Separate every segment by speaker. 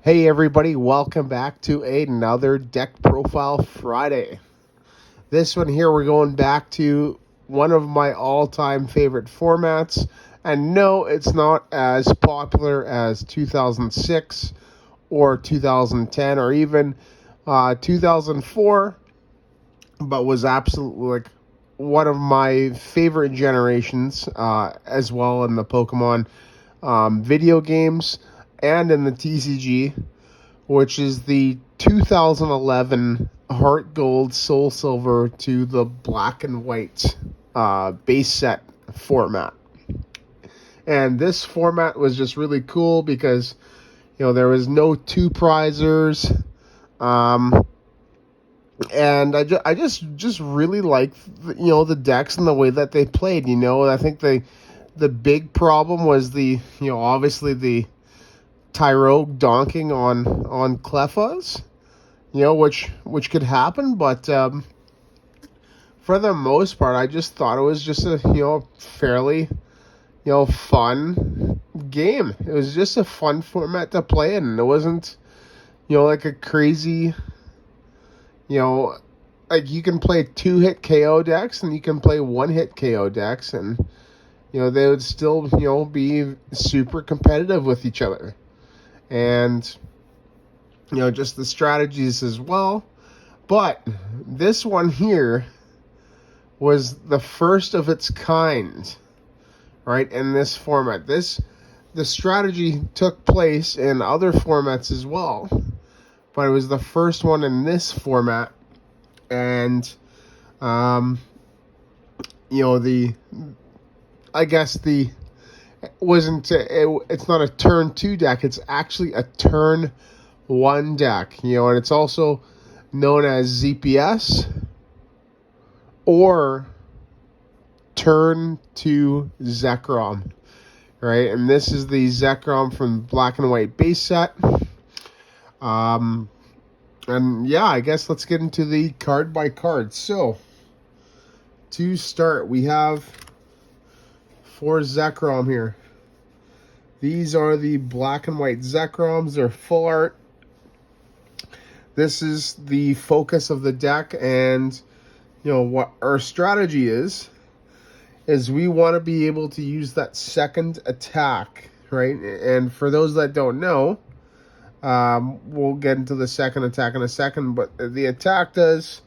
Speaker 1: Hey everybody, welcome back to another Deck Profile Friday. This one here, we're going back to one of my all-time favorite formats. And no, it's not as popular as 2006 or 2010 or even 2004, but was absolutely like one of my favorite generations as well in the Pokemon video games and in the TCG, which is the 2011 Heart Gold Soul Silver to the Black and White base set format. And this format was just really cool because, there was no two prizers. And I just really liked, the decks and the way that they played. I think the big problem was obviously the Tyrogue donking on Cleffas, which could happen, but for the most part, I just thought it was just a fairly fun game. It was just a fun format to play in. It wasn't like a crazy like you can play 2-hit KO decks and you can play 1-hit KO decks, and they would still be super competitive with each other. And just the strategies as well. But this one here was the first of its kind, right, in this format. The strategy took place in other formats as well, but it was the first one in this format. And it's not a turn 2 deck, it's actually a turn 1 deck, and it's also known as ZPS or turn 2 Zekrom, right? And this is the Zekrom from Black and White base set. And yeah, I guess let's get into the card by card. So, to start, we have 4 Zekrom here. These are the Black and White Zekroms. They're full art. This is the focus of the deck, and what our strategy is we want to be able to use that second attack, right? And for those that don't know, we'll get into the second attack in a second, but the attack does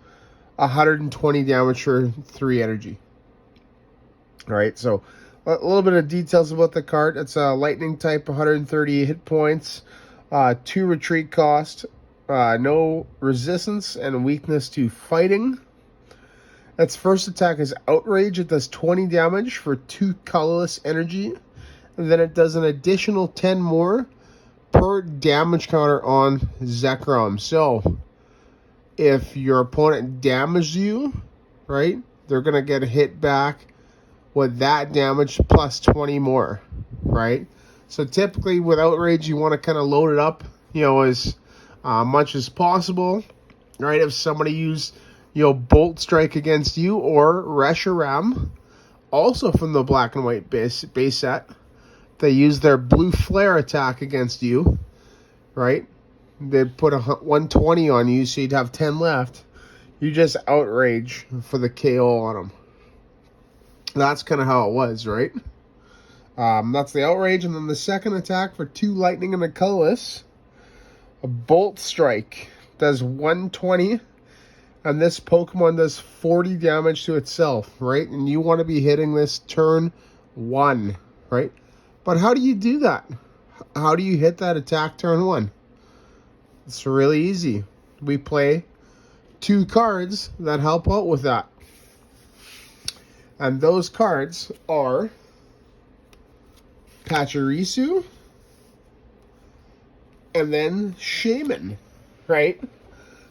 Speaker 1: 120 damage for 3 energy. All right, so a little bit of details about the card. It's a lightning type, 130 hit points, 2 retreat cost, no resistance and weakness to fighting. Its first attack is Outrage. It does 20 damage for 2 colorless energy, and then it does an additional 10 more per damage counter on Zekrom. So if your opponent damaged you, right, they're going to get hit back with that damage plus 20 more, right? So typically with Outrage, you want to kind of load it up, as much as possible, right? If somebody used, Bolt Strike against you, or Reshiram, also from the Black and White base set, they use their Blue Flare attack against you, right? They'd put 120 on you, so you'd have 10 left. You just Outrage for the KO on them. That's kind of how it was, right? That's the Outrage, and then the second attack for 2 lightning and a colorless. A Bolt Strike does 120, and this Pokemon does 40 damage to itself, right? And you want to be hitting this turn 1, right? But how do you do that? How do you hit that attack turn 1? It's really easy. We play 2 cards that help out with that. And those cards are Pachirisu and then Shaymin, right?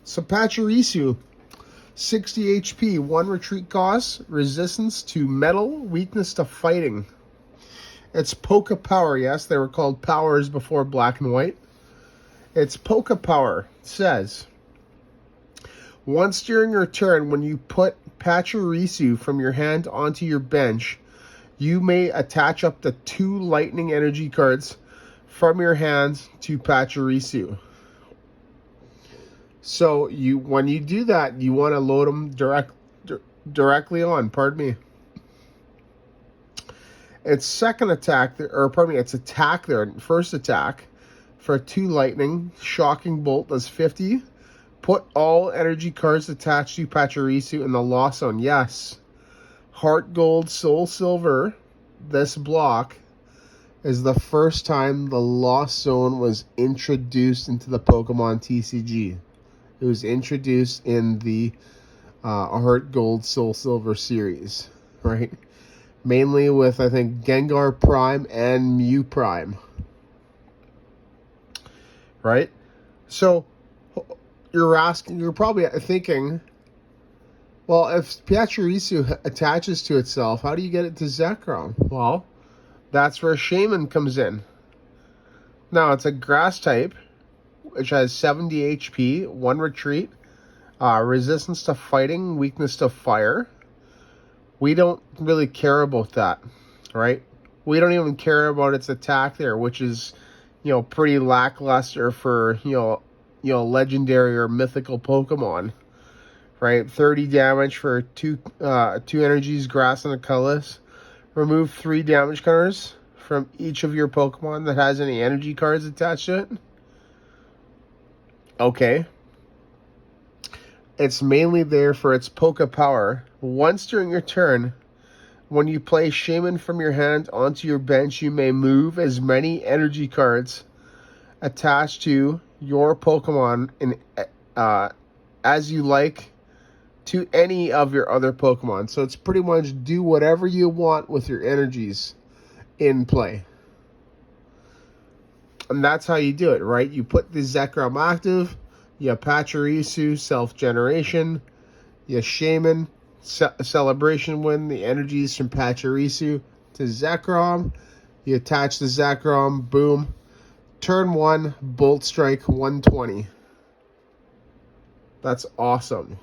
Speaker 1: So Pachirisu, 60 HP, 1 retreat cost, resistance to metal, weakness to fighting. It's Pokepower, yes, they were called powers before Black and White. It's Pokepower. It says, once during your turn, when you put Pachirisu from your hand onto your bench, you may attach up to 2 lightning energy cards from your hands to Pachirisu. So when you do that, you want to load them directly on. Pardon me. Its second attack, or pardon me, its attack there, first attack for 2 lightning, shocking bolt does 50. Put all energy cards attached to Pachirisu in the lost zone. Yes. Heart Gold, Soul Silver, this block is the first time the lost zone was introduced into the Pokemon TCG. It was introduced in the Heart Gold, Soul Silver series, right? Mainly with, I think, Gengar Prime and Mew Prime. Right? So, you're probably thinking, well, if Pachirisu attaches to itself, how do you get it to Zekrom? Well, that's where Shaymin comes in. Now, it's a grass type, which has 70 HP, 1 retreat, resistance to fighting, weakness to fire. We don't really care about that, right? We don't even care about its attack there, which is, pretty lackluster for, legendary or mythical Pokemon, right? 30 damage for two energies, grass and a colorless. Remove 3 damage counters from each of your Pokemon that has any energy cards attached to it. Okay. It's mainly there for its Pokepower. Once during your turn, when you play Shaymin from your hand onto your bench, you may move as many energy cards attached to your Pokemon as you like to any of your other Pokemon. So it's pretty much do whatever you want with your energies in play. And that's how you do it, right? You put the Zekrom active, you Pachirisu self-generation, you Shaymin celebration win the energies from Pachirisu to Zekrom. You attach the Zekrom, boom. Turn 1, Bolt Strike 120. That's awesome.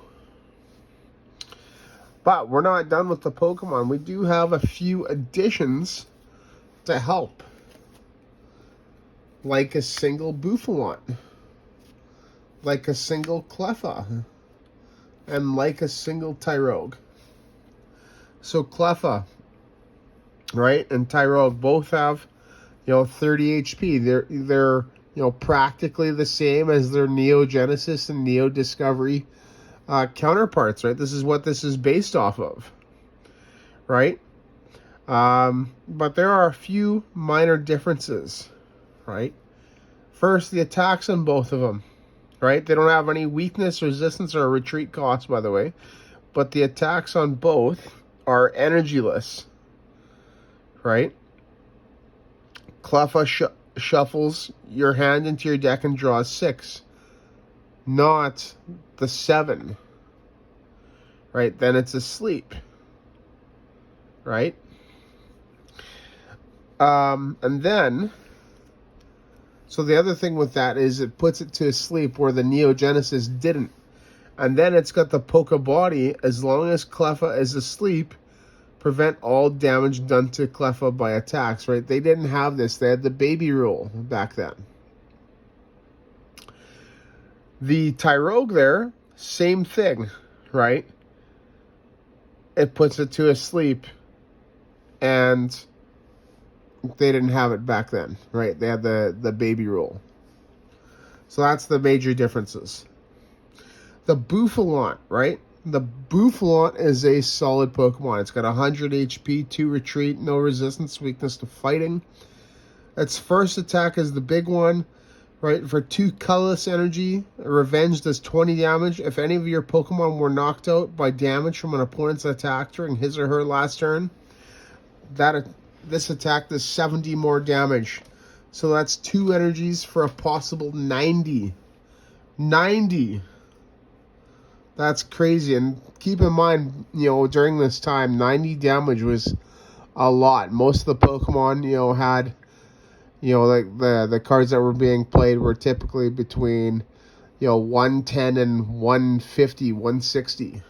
Speaker 1: But we're not done with the Pokemon. We do have a few additions to help. Like a single Bouffalant. Like a single Cleffa. And like a single Tyrogue. So Cleffa, right, and Tyrogue both have, 30 HP. They're practically the same as their Neo Genesis and Neo Discovery counterparts, right? This is what this is based off of, right? But there are a few minor differences, right? First, the attacks on both of them, right? They don't have any weakness, resistance, or retreat cost, by the way. But the attacks on both are energyless, right? Cleffa shuffles your hand into your deck and draws 6, not the 7, right? Then it's asleep, right? And then, so the other thing with that is it puts it to sleep where the Neo Genesis didn't. And then it's got the Poke Body. As long as Cleffa is asleep, prevent all damage done to Cleffa by attacks, right? They didn't have this. They had the baby rule back then. The Tyrogue there, same thing, right? It puts it to sleep, and they didn't have it back then, right? They had the baby rule. So that's the major differences. The Bouffalant, right? The Bouffalant is a solid Pokemon. It's got 100 HP, 2 retreat, no resistance, weakness to fighting. Its first attack is the big one, right? For 2 colorless energy, Revenge does 20 damage. If any of your Pokemon were knocked out by damage from an opponent's attack during his or her last turn, this attack does 70 more damage. So that's 2 energies for a possible 90. 90! That's crazy. And keep in mind, during this time, 90 damage was a lot. Most of the Pokemon, had, like the cards that were being played were typically between, 110 and 150, 160.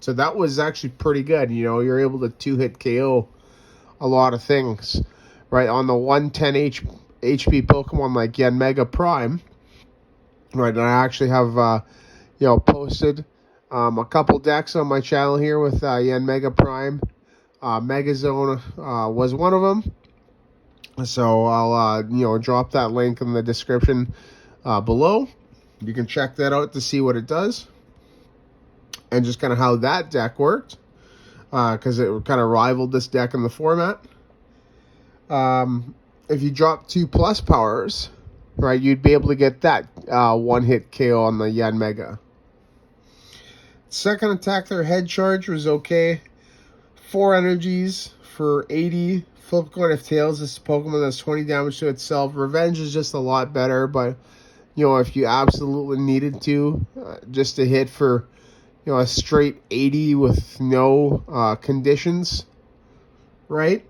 Speaker 1: So that was actually pretty good. You're able to 2-hit KO a lot of things, right? On the 110 HP Pokemon like Yanmega Prime, right? And I actually have, posted a couple decks on my channel here with Yanmega Prime. Megazone was one of them. So I'll, drop that link in the description below. You can check that out to see what it does and just kind of how that deck worked, because it kind of rivaled this deck in the format. If you drop 2 PlusPowers, right, you'd be able to get that one-hit KO on the Yanmega. Second attack, their head charge was okay. 4 energies for 80. Flip coin if tails. This Pokemon does 20 damage to itself. Revenge is just a lot better, but if you absolutely needed to, just to hit for a straight 80 with no conditions, right?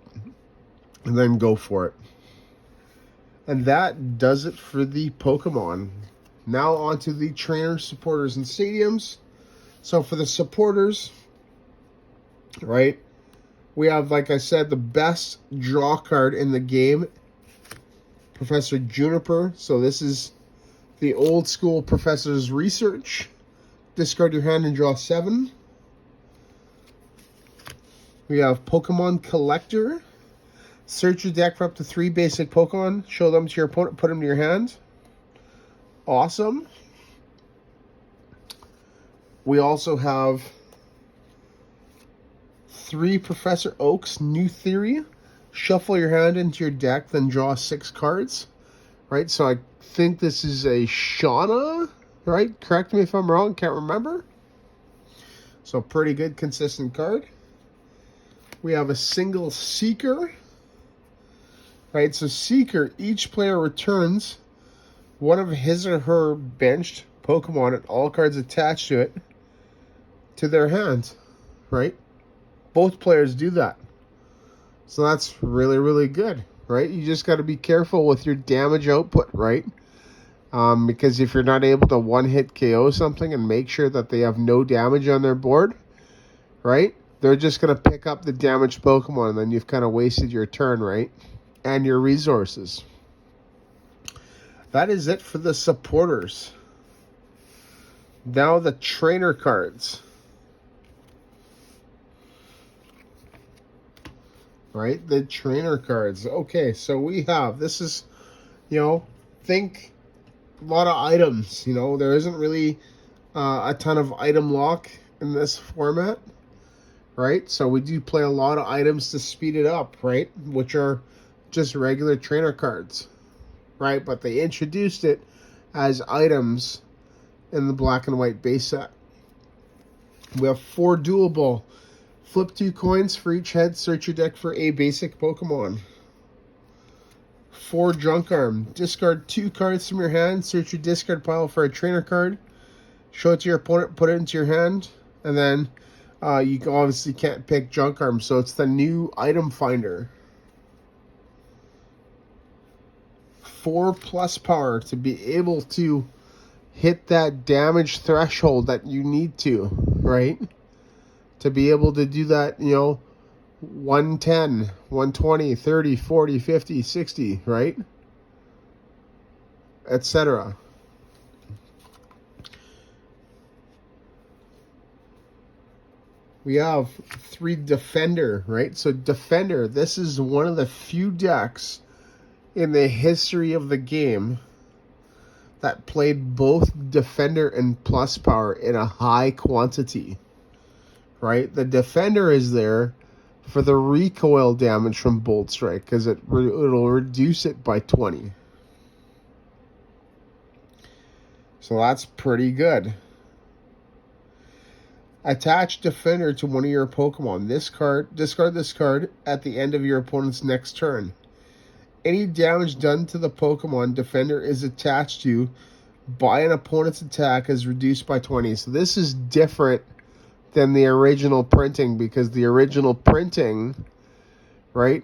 Speaker 1: And then go for it. And that does it for the Pokemon. Now on to the trainers, supporters, and stadiums. So for the supporters, right, we have, like I said, the best draw card in the game, Professor Juniper. So this is the old school Professor's Research. Discard your hand and draw 7. We have Pokémon Collector. Search your deck for up to 3 basic Pokemon. Show them to your opponent. Put them to your hand. Awesome. We also have 3 Professor Oak's New Theory. Shuffle your hand into your deck, then draw 6 cards. Right, so I think this is a Shauna, right? Correct me if I'm wrong, can't remember. So pretty good, consistent card. We have a single Seeker. Right, so Seeker, each player returns one of his or her benched Pokemon and all cards attached to it to their hand, right? Both players do that. So that's really, really good, right? You just got to be careful with your damage output, right? Because if you're not able to one-hit KO something and make sure that they have no damage on their board, right? They're just going to pick up the damaged Pokemon, and then you've kind of wasted your turn, right? And your resources. That is it for the supporters. Now the trainer cards. Right? The trainer cards. Okay, so we have, this is, think a lot of items. There isn't really a ton of item lock in this format. Right? So we do play a lot of items to speed it up, right? Which are just regular trainer cards, right? But they introduced it as items in the black and white base set. We have 4 doable. Flip 2 coins for each head. Search your deck for a basic Pokemon. 4 Drunk Arm. Discard 2 cards from your hand. Search your discard pile for a trainer card. Show it to your opponent. Put it into your hand. And then you obviously can't pick Drunk Arm, so it's the new item finder. 4 PlusPower to be able to hit that damage threshold that you need to, right? To be able to do that, 110, 120, 30, 40, 50, 60, right? Etc. We have 3 Defender, right? So Defender, this is one of the few decks in the history of the game that played both Defender and PlusPower in a high quantity, right? The Defender is there for the recoil damage from Bolt Strike because it'll reduce it by 20. So that's pretty good. Attach Defender to one of your Pokemon. Discard this card at the end of your opponent's next turn. Any damage done to the Pokemon Defender is attached to by an opponent's attack is reduced by 20. So this is different than the original printing because the original printing, right,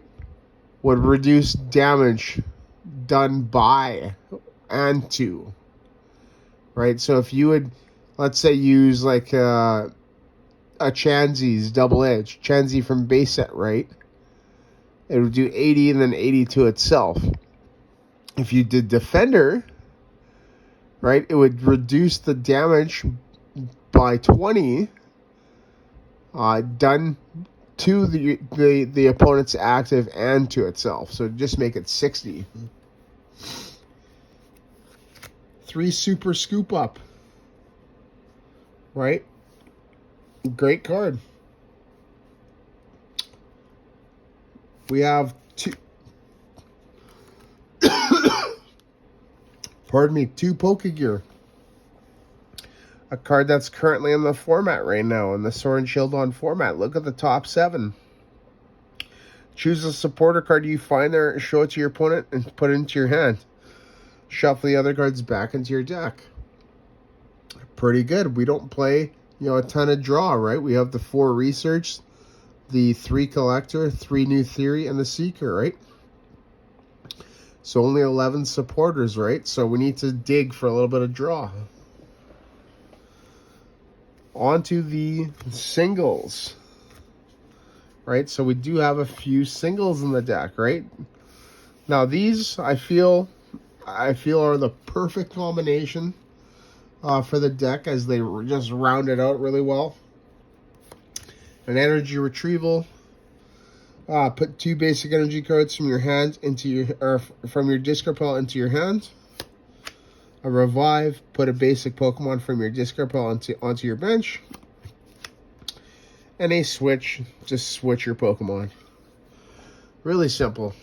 Speaker 1: would reduce damage done by and to, right? So if you would, let's say, use like a Chansey's Double Edge, Chansey from base set, right? It would do 80 and then 80 to itself. If you did Defender, right, it would reduce the damage by 20 done to the opponent's active and to itself. So just make it 60. 3 super scoop up. Right? Great card. We have 2 pardon me, 2 Pokegear. A card that's currently in the format right now, in the Sword and Shield on format. Look at the top 7. Choose a supporter card you find there, show it to your opponent, and put it into your hand. Shuffle the other cards back into your deck. Pretty good. We don't play, a ton of draw, right? We have the 4 Research, the 3 Collector, 3 New Theory, and the Seeker, right? So only 11 supporters, right? So we need to dig for a little bit of draw. On to the singles, right? So we do have a few singles in the deck, right? Now these, I feel are the perfect combination for the deck, as they just round it out really well. An Energy Retrieval. Put 2 basic energy cards from your hand from your discard pile into your hand. A Revive. Put a basic Pokemon from your discard pile onto your bench. And a Switch. Just switch your Pokemon. Really simple.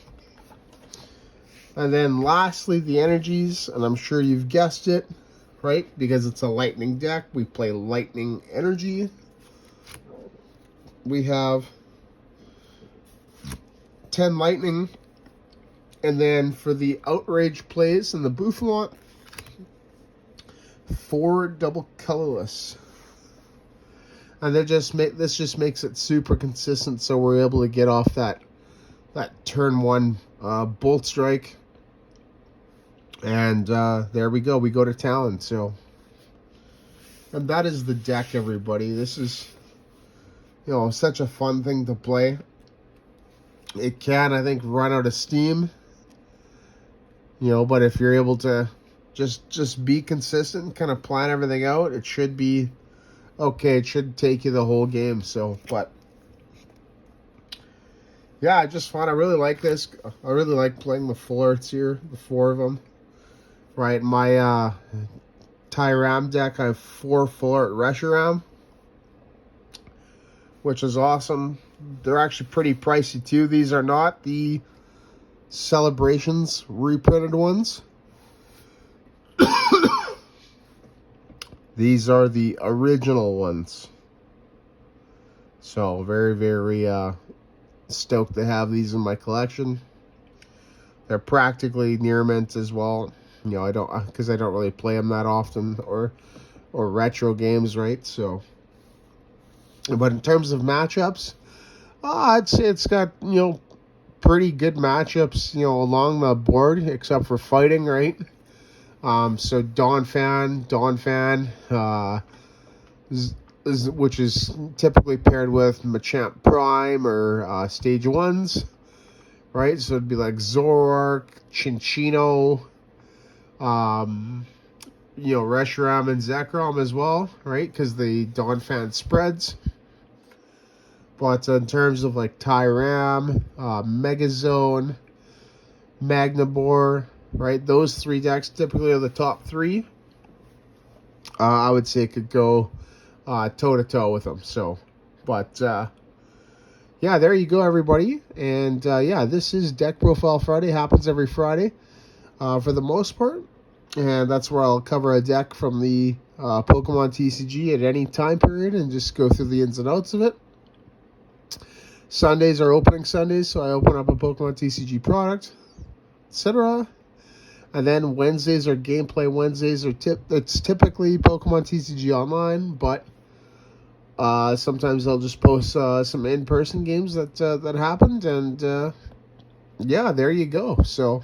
Speaker 1: And then lastly, the energies, and I'm sure you've guessed it, right? Because it's a lightning deck, we play lightning energy. We have 10 lightning, and then for the outrage plays and the Bouffalant, 4 double colorless. And this just makes it super consistent, so we're able to get off that turn 1 Bolt Strike. And there we go. We go to Talon. So, and that is the deck, everybody. This is, such a fun thing to play. It can, I think, run out of steam. But if you're able to just be consistent and kind of plan everything out, it should be okay. It should take you the whole game. So, but yeah, I just find I really like this. I really like playing the Fullerts here, the 4 of them. Right, my Tyrogue deck, I have 4 Fullart Reshiram, which is awesome. They're actually pretty pricey too. These are not the Celebrations reprinted ones. These are the original ones. So very, very stoked to have these in my collection. They're practically near mint as well. Because I don't really play them that often, or retro games, right? So, but in terms of matchups, I'd say it's got pretty good matchups along the board, except for fighting, right? So Donphan, which is typically paired with Machamp Prime or Stage 1s, right? So it'd be like Zoroark, Chinchino, Reshiram and Zekrom as well, right? Because the Donphan spreads. But in terms of like Tyram, Megazone, Magnabor, right? Those 3 decks typically are the top 3. I would say it could go toe-to-toe with them. So, but yeah, there you go, everybody. And yeah, this is Deck Profile Friday. Happens every Friday for the most part. And that's where I'll cover a deck from the Pokemon TCG at any time period and just go through the ins and outs of it. Sundays are opening Sundays, so I open up a Pokemon TCG product, etc. And then Wednesdays are gameplay Wednesdays. It's typically Pokemon TCG Online, but sometimes I'll just post some in-person games that happened, and yeah, there you go. So,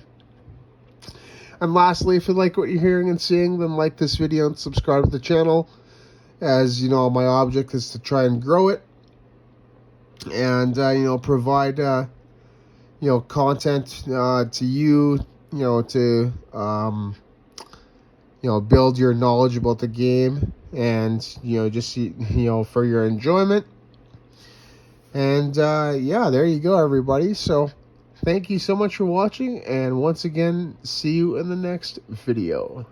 Speaker 1: and lastly, if you like what you're hearing and seeing, then like this video and subscribe to the channel. As you know, my object is to try and grow it, and provide content to you, to build your knowledge about the game, and just for your enjoyment. And yeah, there you go, everybody. So thank you so much for watching, and once again, see you in the next video.